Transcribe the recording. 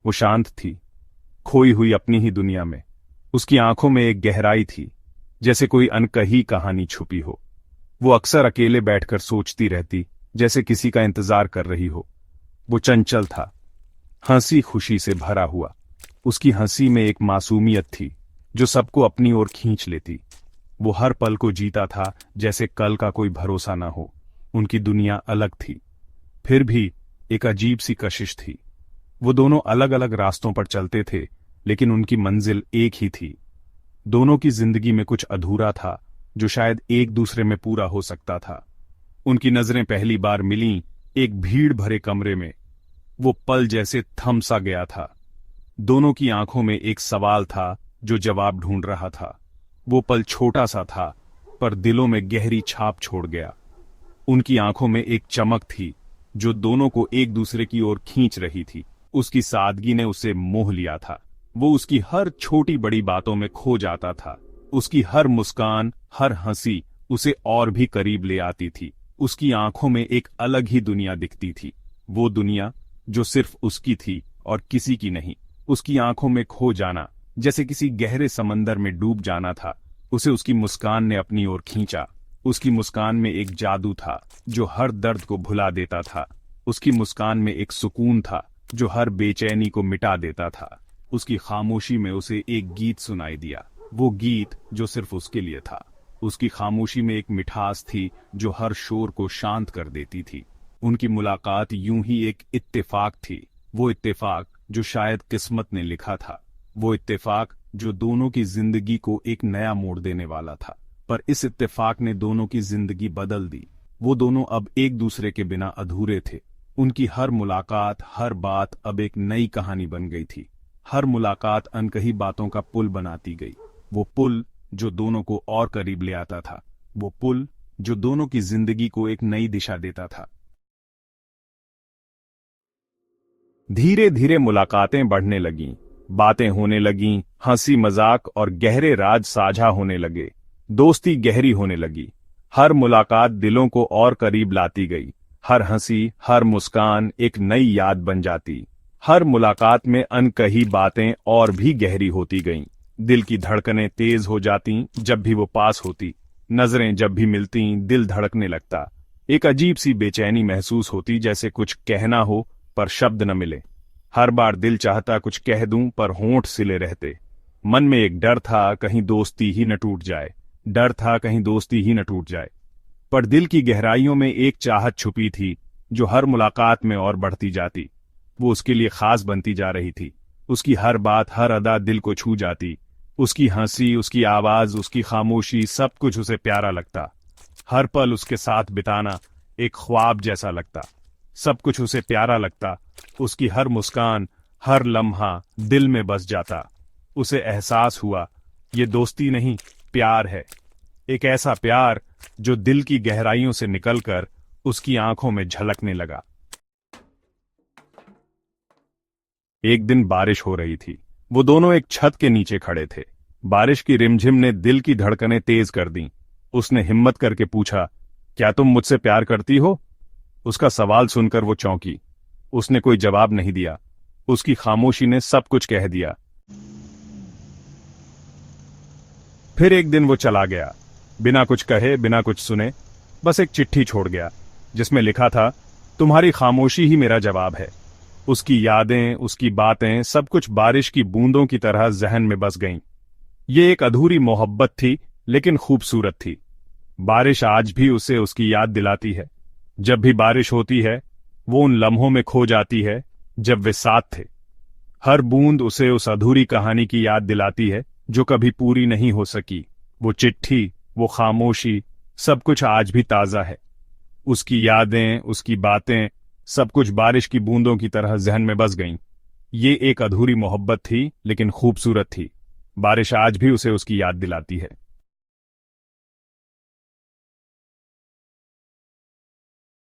वो शांत थी, खोई हुई अपनी ही दुनिया में। उसकी आंखों में एक गहराई थी, जैसे कोई अनकही कहानी छुपी हो। वो अक्सर अकेले बैठकर सोचती रहती, जैसे किसी का इंतजार कर रही हो। वो चंचल था, हंसी खुशी से भरा हुआ। उसकी हंसी में एक मासूमियत थी जो सबको अपनी ओर खींच लेती। वो हर पल को जीता था जैसे कल का कोई भरोसा ना हो। उनकी दुनिया अलग थी, फिर भी एक अजीब सी कशिश थी। वो दोनों अलग अलग रास्तों पर चलते थे, लेकिन उनकी मंजिल एक ही थी। दोनों की जिंदगी में कुछ अधूरा था जो शायद एक दूसरे में पूरा हो सकता था। उनकी नजरें पहली बार मिलीं एक भीड़ भरे कमरे में। वो पल जैसे थम सा गया था। दोनों की आंखों में एक सवाल था जो जवाब ढूंढ रहा था। वो पल छोटा सा था, पर दिलों में गहरी छाप छोड़ गया। उनकी आंखों में एक चमक थी जो दोनों को एक दूसरे की ओर खींच रही थी। उसकी सादगी ने उसे मोह लिया था। वो उसकी हर छोटी बड़ी बातों में खो जाता था। उसकी हर मुस्कान, हर हंसी उसे और भी करीब ले आती थी। उसकी आंखों में एक अलग ही दुनिया दिखती थी, वो दुनिया जो सिर्फ उसकी थी और किसी की नहीं। उसकी आंखों में खो जाना जैसे किसी गहरे समंदर में डूब जाना था। उसे उसकी मुस्कान ने अपनी ओर खींचा। उसकी मुस्कान में एक जादू था जो हर दर्द को भुला देता था। उसकी मुस्कान में एक सुकून था जो हर बेचैनी को मिटा देता था। उसकी खामोशी में उसे एक गीत सुनाई दिया, वो गीत जो सिर्फ उसके लिए था। उसकी खामोशी में एक मिठास थी जो हर शोर को शांत कर देती थी। उनकी मुलाकात यूं ही एक इत्तेफाक थी, वो इत्तेफाक जो शायद किस्मत ने लिखा था। वो इत्तेफाक जो दोनों की जिंदगी को एक नया मोड़ देने वाला था। पर इस इत्तेफाक ने दोनों की जिंदगी बदल दी। वो दोनों अब एक दूसरे के बिना अधूरे थे। उनकी हर मुलाकात, हर बात अब एक नई कहानी बन गई थी। हर मुलाकात अनकही बातों का पुल बनाती गई। वो पुल जो दोनों को और करीब ले आता था। वो पुल जो दोनों की जिंदगी को एक नई दिशा देता था। धीरे धीरे मुलाकातें बढ़ने लगीं, बातें होने लगीं, हंसी मजाक और गहरे राज साझा होने लगे। दोस्ती गहरी होने लगी। हर मुलाकात दिलों को और करीब लाती गई। हर हंसी, हर मुस्कान एक नई याद बन जाती। हर मुलाकात में अनकही बातें और भी गहरी होती गईं। दिल की धड़कनें तेज हो जातीं जब भी वो पास होती। नजरें जब भी मिलतीं दिल धड़कने लगता। एक अजीब सी बेचैनी महसूस होती, जैसे कुछ कहना हो पर शब्द न मिले। हर बार दिल चाहता कुछ कह दूं पर होंठ सिले रहते। मन में एक डर था कहीं दोस्ती ही न टूट जाए। डर था कहीं दोस्ती ही न टूट जाए। पर दिल की गहराइयों में एक चाहत छुपी थी जो हर मुलाकात में और बढ़ती जाती। वो उसके लिए खास बनती जा रही थी। उसकी हर बात, हर अदा दिल को छू जाती। उसकी हंसी, उसकी आवाज, उसकी खामोशी, सब कुछ उसे प्यारा लगता। हर पल उसके साथ बिताना एक ख्वाब जैसा लगता। सब कुछ उसे प्यारा लगता। उसकी हर मुस्कान, हर लम्हा दिल में बस जाता। उसे एहसास हुआ ये दोस्ती नहीं, प्यार है। एक ऐसा प्यार जो दिल की गहराइयों से निकलकर उसकी आंखों में झलकने लगा। एक दिन बारिश हो रही थी। वो दोनों एक छत के नीचे खड़े थे। बारिश की रिमझिम ने दिल की धड़कनें तेज कर दी। उसने हिम्मत करके पूछा, क्या तुम मुझसे प्यार करती हो? उसका सवाल सुनकर वो चौंकी। उसने कोई जवाब नहीं दिया। उसकी खामोशी ने सब कुछ कह दिया। फिर एक दिन वो चला गया, बिना कुछ कहे, बिना कुछ सुने। बस एक चिट्ठी छोड़ गया जिसमें लिखा था, तुम्हारी खामोशी ही मेरा जवाब है। उसकी यादें, उसकी बातें, सब कुछ बारिश की बूंदों की तरह जहन में बस गईं। ये एक अधूरी मोहब्बत थी, लेकिन खूबसूरत थी। बारिश आज भी उसे उसकी याद दिलाती है। जब भी बारिश होती है वो उन लम्हों में खो जाती है जब वे साथ थे। हर बूंद उसे उस अधूरी कहानी की याद दिलाती है जो कभी पूरी नहीं हो सकी। वो चिट्ठी, वो खामोशी, सब कुछ आज भी ताजा है। उसकी यादें, उसकी बातें, सब कुछ बारिश की बूंदों की तरह जहन में बस गईं। ये एक अधूरी मोहब्बत थी, लेकिन खूबसूरत थी। बारिश आज भी उसे उसकी याद दिलाती है।